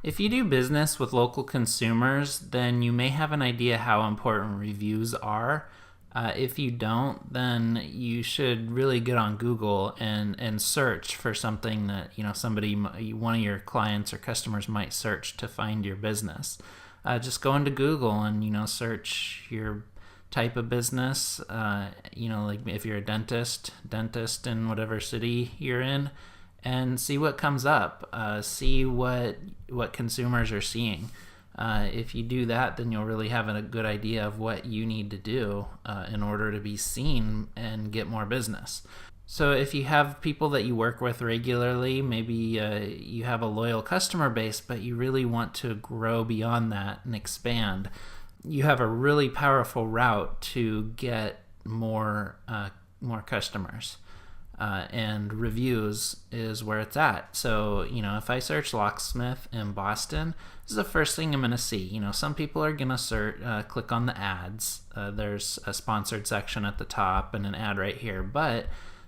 If you do business with local consumers, then you may have an idea how important reviews are. If you don't, then you should really get on Google and search for something that somebody, one of your clients or customers might search to find your business. Just go into Google and search your type of business. Like if you're a dentist in whatever city you're in, and see what comes up. See what consumers are seeing. If you do that, then you'll really have a good idea of what you need to do in order to be seen and get more business. So if you have people that you work with regularly, maybe you have a loyal customer base, but you really want to grow beyond that and expand, you have a really powerful route to get more customers. And reviews is where it's at. So, if I search locksmith in Boston, this is the first thing I'm going to see. Some people are going to click on the ads. There's a sponsored section at the top and an ad right here. But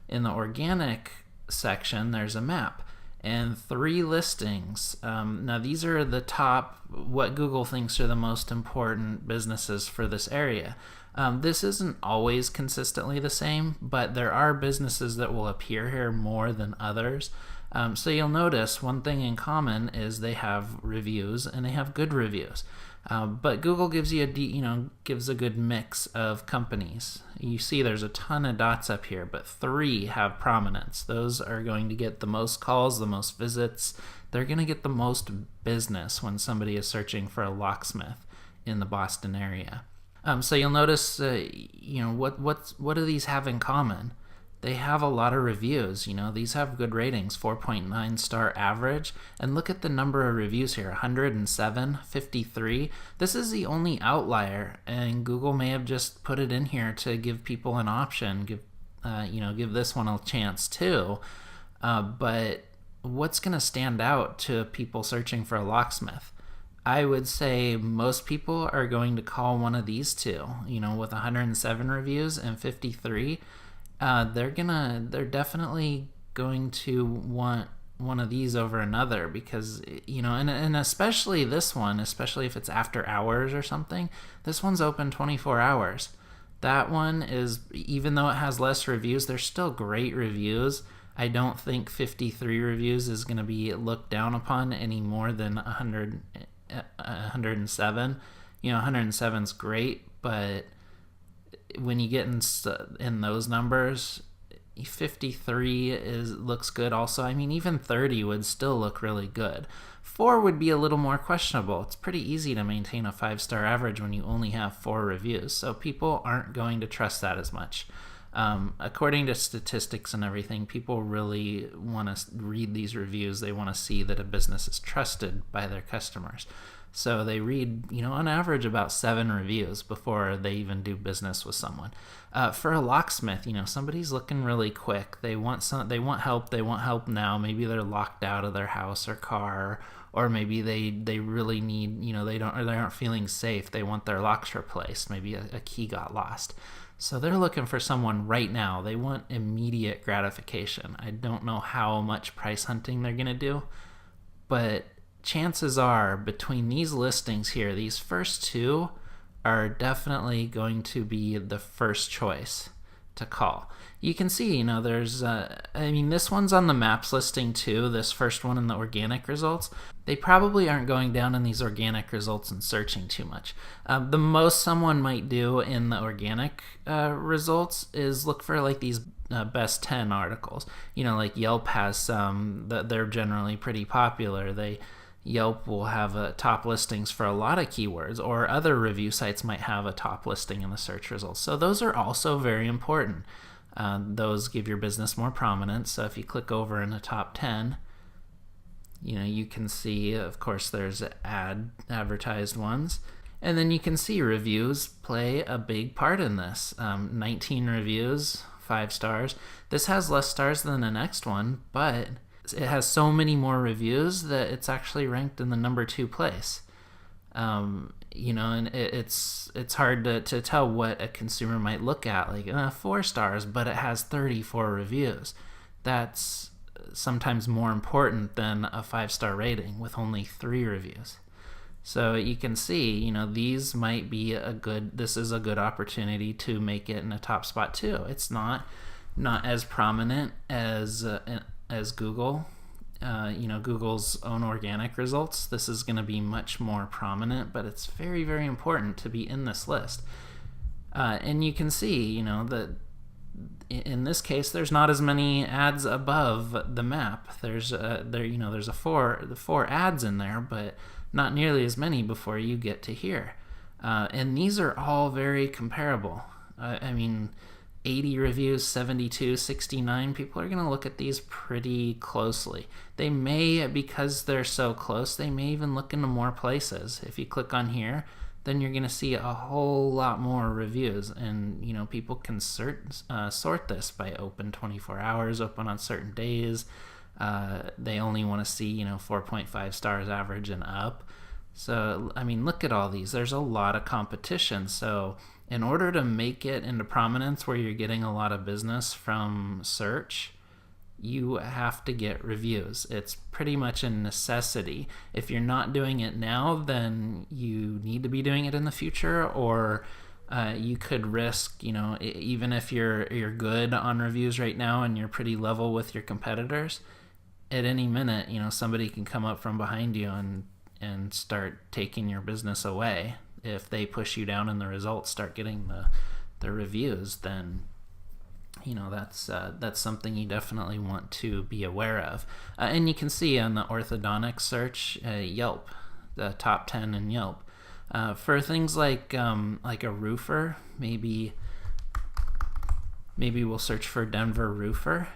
in the organic section, there's a map and 3 listings. Now, these are the top, what Google thinks are the most important businesses for this area. This isn't always consistently the same, but there are businesses that will appear here more than others. So you'll notice one thing in common is they have reviews and they have good reviews. But Google gives you gives a good mix of companies. You see there's a ton of dots up here, but 3 have prominence. Those are going to get the most calls, the most visits. They're going to get the most business when somebody is searching for a locksmith in the Boston area. So you'll notice, what do these have in common? They have a lot of reviews. These have good ratings, 4.9 star average. And look at the number of reviews here, 107, 53. This is the only outlier, and Google may have just put it in here to give people an option, give this one a chance too. But what's going to stand out to people searching for a locksmith? I would say most people are going to call one of these two. With 107 reviews and 53, they're definitely going to want one of these over another because and especially this one, especially if it's after hours or something. This one's open 24 hours. That one is, even though it has less reviews, they're still great reviews. I don't think 53 reviews is going to be looked down upon any more than 107. 107 is great, but when you get in those numbers, 53 looks good also. Even 30 would still look really good. 4 would be a little more questionable. It's pretty easy to maintain a 5-star average when you only have 4 reviews, so people aren't going to trust that as much. According to statistics and everything, people really want to read these reviews. They want to see that a business is trusted by their customers. So they read, on average about 7 reviews before they even do business with someone. For a locksmith, somebody's looking really quick. They want help. They want help now. Maybe they're locked out of their house or car, or maybe they really need, they aren't feeling safe. They want their locks replaced. Maybe a key got lost. So they're looking for someone right now. They want immediate gratification. I don't know how much price hunting they're going to do, but chances are between these listings here, these first 2 are definitely going to be the first choice to call. You can see, there's, this one's on the maps listing too, this first one in the organic results. They probably aren't going down in these organic results and searching too much. The most someone might do in the organic results is look for like these best 10 articles. Like Yelp has some that they're generally pretty popular. Yelp will have top listings for a lot of keywords, or other review sites might have a top listing in the search results. So those are also very important. Those give your business more prominence. So if you click over in the top 10, you can see, of course, there's advertised ones. And then you can see reviews play a big part in this. 19 reviews, 5 stars. This has less stars than the next one, but it has so many more reviews that it's actually ranked in the number 2 place. And it's hard to tell what a consumer might look at, like 4 stars, but it has 34 reviews. That's sometimes more important than a 5-star rating with only 3 reviews. So you can see, these might be this is a good opportunity to make it in a top spot too. It's not as prominent as Google. Google's own organic results. This is going to be much more prominent, but it's very, very important to be in this list. And you can see, that in this case, there's not as many ads above the map. There's there's four ads in there, but not nearly as many before you get to here. And these are all very comparable. 80 reviews, 72, 69. People are going to look at these pretty closely. They may, because they're so close, they may even look into more places. If you click on here, then you're going to see a whole lot more reviews. And, people can sort this by open 24 hours, open on certain days. They only want to see, 4.5 stars average and up. So, look at all these. There's a lot of competition. So, in order to make it into prominence where you're getting a lot of business from search, you have to get reviews. It's pretty much a necessity. If you're not doing it now, then you need to be doing it in the future, or you could risk, even if you're good on reviews right now and you're pretty level with your competitors, at any minute, somebody can come up from behind you and start taking your business away. If they push you down in the results, start getting the reviews, then that's something you definitely want to be aware of. And you can see on the orthodontic search, Yelp, the top 10 in Yelp. For things like a roofer, maybe we'll search for Denver roofer.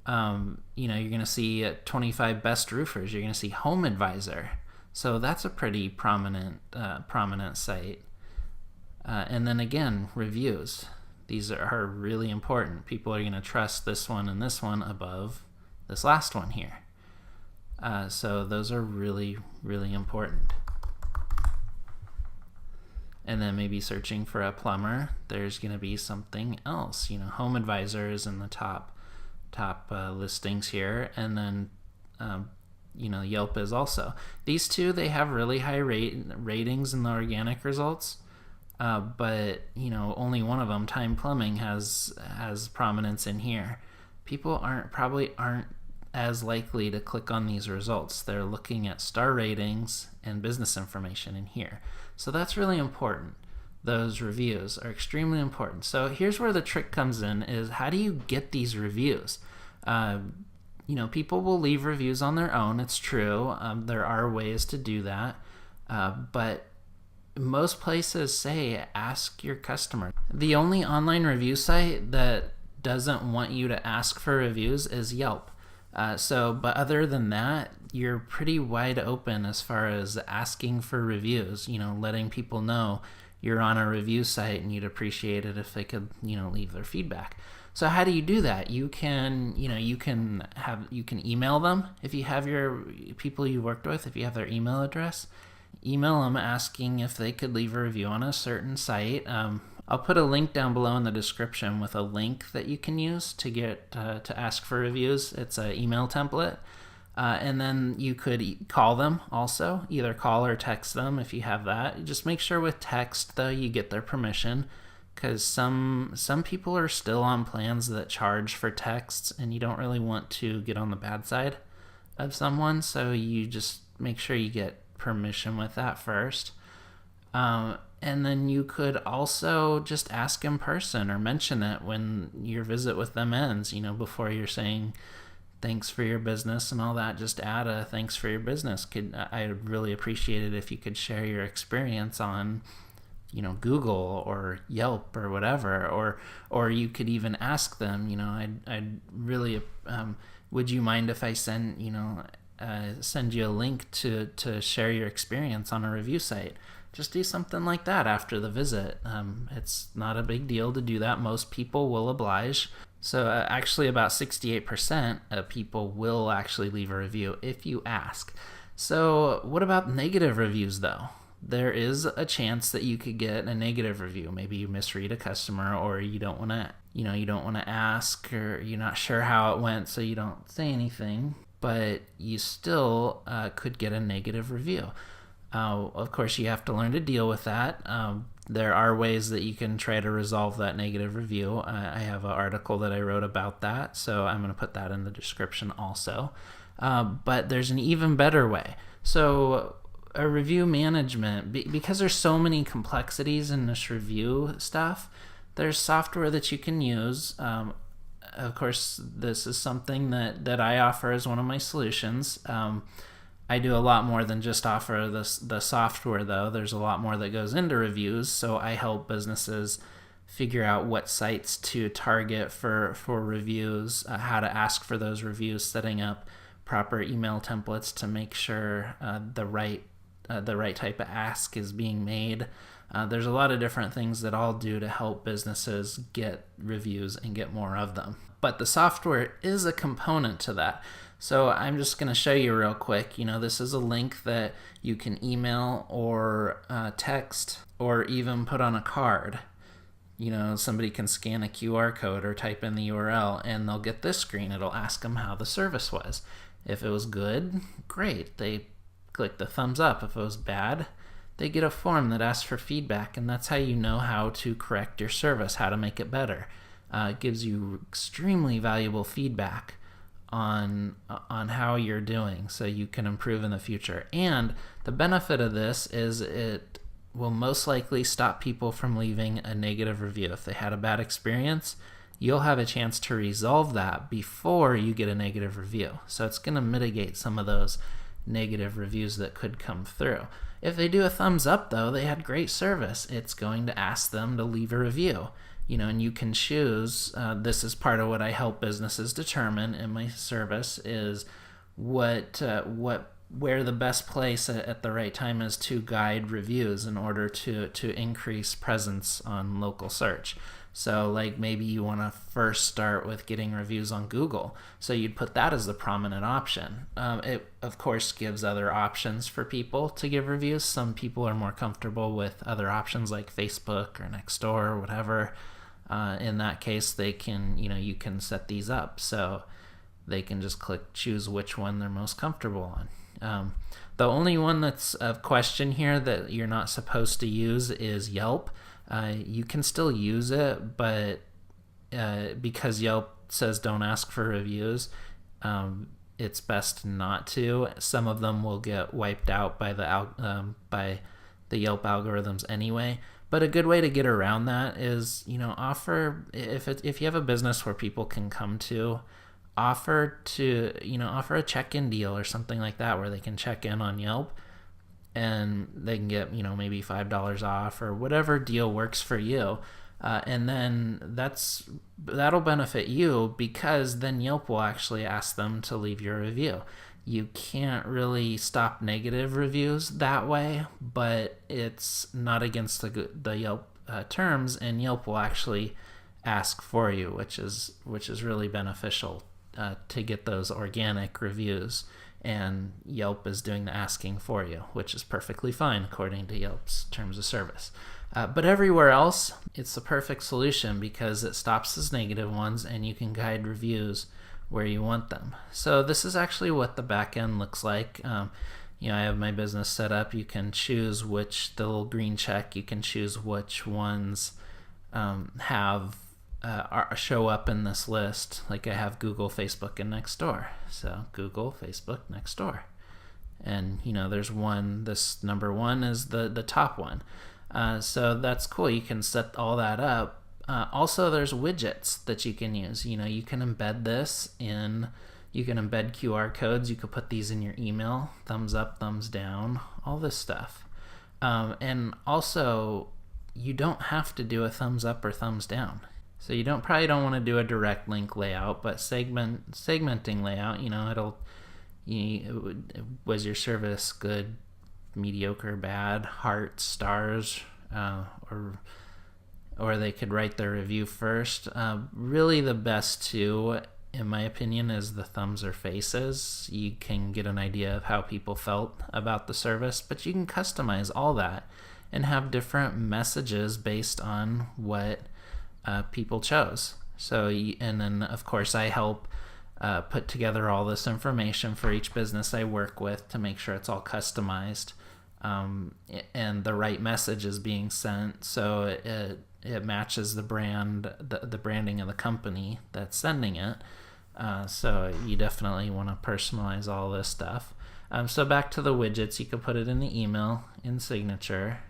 You're going to see 25 best roofers. You're going to see Home Advisor. So that's a pretty prominent site. And then again, reviews. These are really important. People are going to trust this one and this one above this last one here. So those are really, really important. And then maybe searching for a plumber, there's going to be something else. Home Advisor is in the top listings here, and then Yelp is also. These two, they have really high ratings in the organic results, but only one of them, Time Plumbing, has prominence in here. People probably aren't as likely to click on these results. They're looking at star ratings and business information in here. So that's really important. Those reviews are extremely important. So here's where the trick comes in, is how do you get these reviews? People will leave reviews on their own. It's true. There are ways to do that. But most places say ask your customer. The only online review site that doesn't want you to ask for reviews is Yelp. But other than that, you're pretty wide open as far as asking for reviews, letting people know you're on a review site and you'd appreciate it if they could, leave their feedback. So how do you do that? You can email them. If you have your people you worked with, if you have their email address, email them asking if they could leave a review on a certain site. I'll put a link down below in the description with a link that you can use to get to ask for reviews. It's an email template. And then you could call them also, either call or text them if you have that. Just make sure with text, though, you get their permission, because some people are still on plans that charge for texts, and you don't really want to get on the bad side of someone, so you just make sure you get permission with that first. And then you could also just ask in person or mention it when your visit with them ends, before you're saying thanks for your business and all that. Just add a thanks for your business. I'd really appreciate it if you could share your experience on, Google or Yelp or whatever, or you could even ask them, I'd really, would you mind if I send you a link to share your experience on a review site? Just do something like that after the visit. It's not a big deal to do that. Most people will oblige. So actually about 68% of people will actually leave a review if you ask. So what about negative reviews though? there is a chance that you could get a negative review. Maybe you misread a customer, or you don't want to, you don't want to ask, or you're not sure how it went, so you don't say anything, but you still could get a negative review. Of course, you have to learn to deal with that. There are ways that you can try to resolve that negative review. I have an article that I wrote about that, so I'm going to put that in the description also. But there's an even better way. So a review management, because there's so many complexities in this review stuff, there's software that you can use. Of course, this is something that I offer as one of my solutions. I do a lot more than just offer the software, though. There's a lot more that goes into reviews, so I help businesses figure out what sites to target for reviews, how to ask for those reviews, setting up proper email templates to make sure the right type of ask is being made. There's a lot of different things that I'll do to help businesses get reviews and get more of them. But the software is a component to that. So I'm just going to show you real quick. This is a link that you can email or text or even put on a card. Somebody can scan a QR code or type in the URL and they'll get this screen. It'll ask them how the service was. If it was good, great. They click the thumbs up. If it was bad, they get a form that asks for feedback, and that's how you know how to correct your service, how to make it better. It gives you extremely valuable feedback on how you're doing, so you can improve in the future. And the benefit of this is it will most likely stop people from leaving a negative review. If they had a bad experience, you'll have a chance to resolve that before you get a negative review. So it's going to mitigate some of those negative reviews that could come through. If they do a thumbs up, though, they had great service, it's going to ask them to leave a review. And you can choose, this is part of what I help businesses determine in my service, is where the best place at the right time is to guide reviews in order to increase presence on local search. So like maybe you want to first start with getting reviews on Google. So you'd put that as the prominent option. It, of course, gives other options for people to give reviews. Some people are more comfortable with other options like Facebook or Nextdoor or whatever. In that case, they can, you can set these up. So they can just choose which one they're most comfortable on. The only one that's of question here that you're not supposed to use is Yelp. You can still use it, but because Yelp says don't ask for reviews, it's best not to. Some of them will get wiped out by the Yelp algorithms anyway. But a good way to get around that is, offer, if you have a business where people can come to, offer a check-in deal or something like that where they can check in on Yelp and they can get, maybe $5 off or whatever deal works for you. And then that'll benefit you, because then Yelp will actually ask them to leave your review. You can't really stop negative reviews that way, but it's not against the Yelp terms, and Yelp will actually ask for you, which is really beneficial to get those organic reviews. And Yelp is doing the asking for you, which is perfectly fine according to Yelp's terms of service. But everywhere else, it's the perfect solution because it stops those negative ones and you can guide reviews where you want them. So this is actually what the back end looks like. I have my business set up. You can choose the little green check, you can choose which ones show up in this list. Like I have Google, Facebook, and Nextdoor. So Google, Facebook, Nextdoor. And there's one, this number one is the top one. So that's cool. You can set all that up. Also, there's widgets that you can use. You can embed you can embed QR codes. You could put these in your email, thumbs up, thumbs down, all this stuff. And also, you don't have to do a thumbs up or thumbs down. So you probably don't want to do a direct link layout, but segmenting layout, was your service good, mediocre, bad, heart, stars, or they could write their review first. Really the best two in my opinion, is the thumbs or faces. You can get an idea of how people felt about the service, but you can customize all that and have different messages based on what people chose. So, and then of course I help put together all this information for each business I work with to make sure it's all customized and the right message is being sent, so it matches the brand, the branding of the company that's sending it. So you definitely want to personalize all this stuff. So back to the widgets, you can put it in the email, in signature.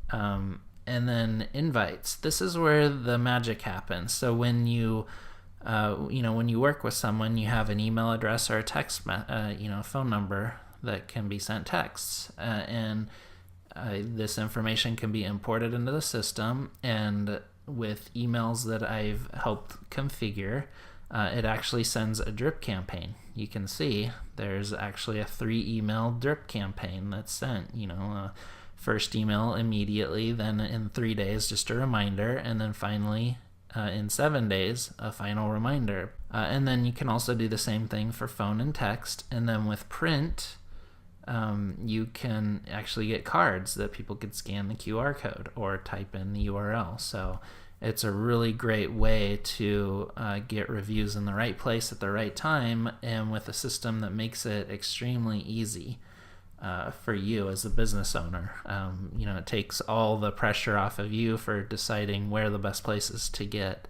And then invites. This is where the magic happens. So when you when you work with someone, you have an email address or a text, phone number that can be sent texts, and this information can be imported into the system. And with emails that I've helped configure, it actually sends a drip campaign. You can see there's actually a 3-email drip campaign that's sent. First email immediately, then in 3 days just a reminder, and then finally in 7 days a final reminder. And then you can also do the same thing for phone and text. And then with print, you can actually get cards that people could scan the QR code or type in the URL. So it's a really great way to get reviews in the right place at the right time, and with a system that makes it extremely easy for you as a business owner. It takes all the pressure off of you for deciding where the best places to get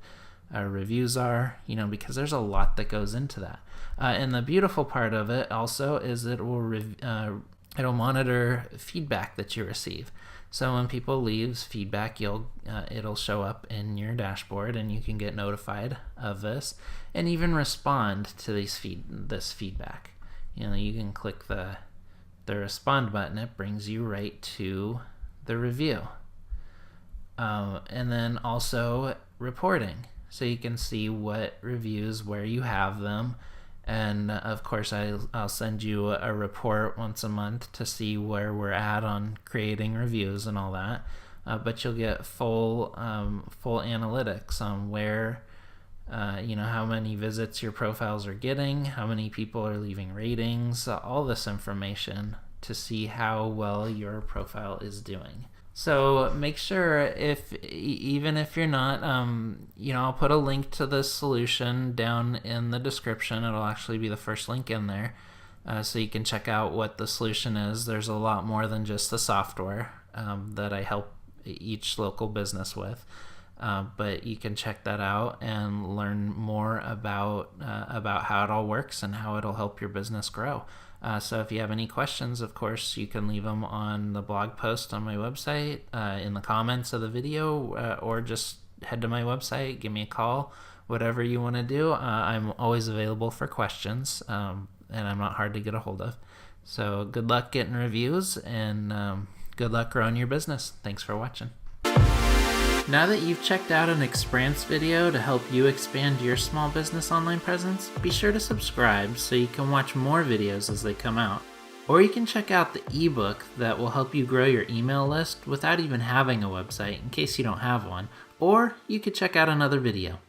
reviews are, because there's a lot that goes into that. And the beautiful part of it also is it will it'll monitor feedback that you receive. So when people leave feedback, it'll show up in your dashboard, and you can get notified of this and even respond to this feedback. You can click the respond button. It brings you right to the review. And then also reporting, so you can see what reviews, where you have them. And of course I'll send you a report once a month to see where we're at on creating reviews and all that. But you'll get full analytics on where how many visits your profiles are getting, how many people are leaving ratings, all this information to see how well your profile is doing. So make sure, even if you're not, I'll put a link to this solution down in the description. It'll actually be the first link in there, so you can check out what the solution is. There's a lot more than just the software that I help each local business with. But you can check that out and learn more about how it all works and how it'll help your business grow. So if you have any questions, of course, you can leave them on the blog post on my website, in the comments of the video, or just head to my website, give me a call, whatever you want to do. I'm always available for questions, and I'm not hard to get a hold of. So good luck getting reviews, and good luck growing your business. Thanks for watching. Now that you've checked out an Expanse video to help you expand your small business online presence, be sure to subscribe so you can watch more videos as they come out. Or you can check out the ebook that will help you grow your email list without even having a website, in case you don't have one. Or you could check out another video.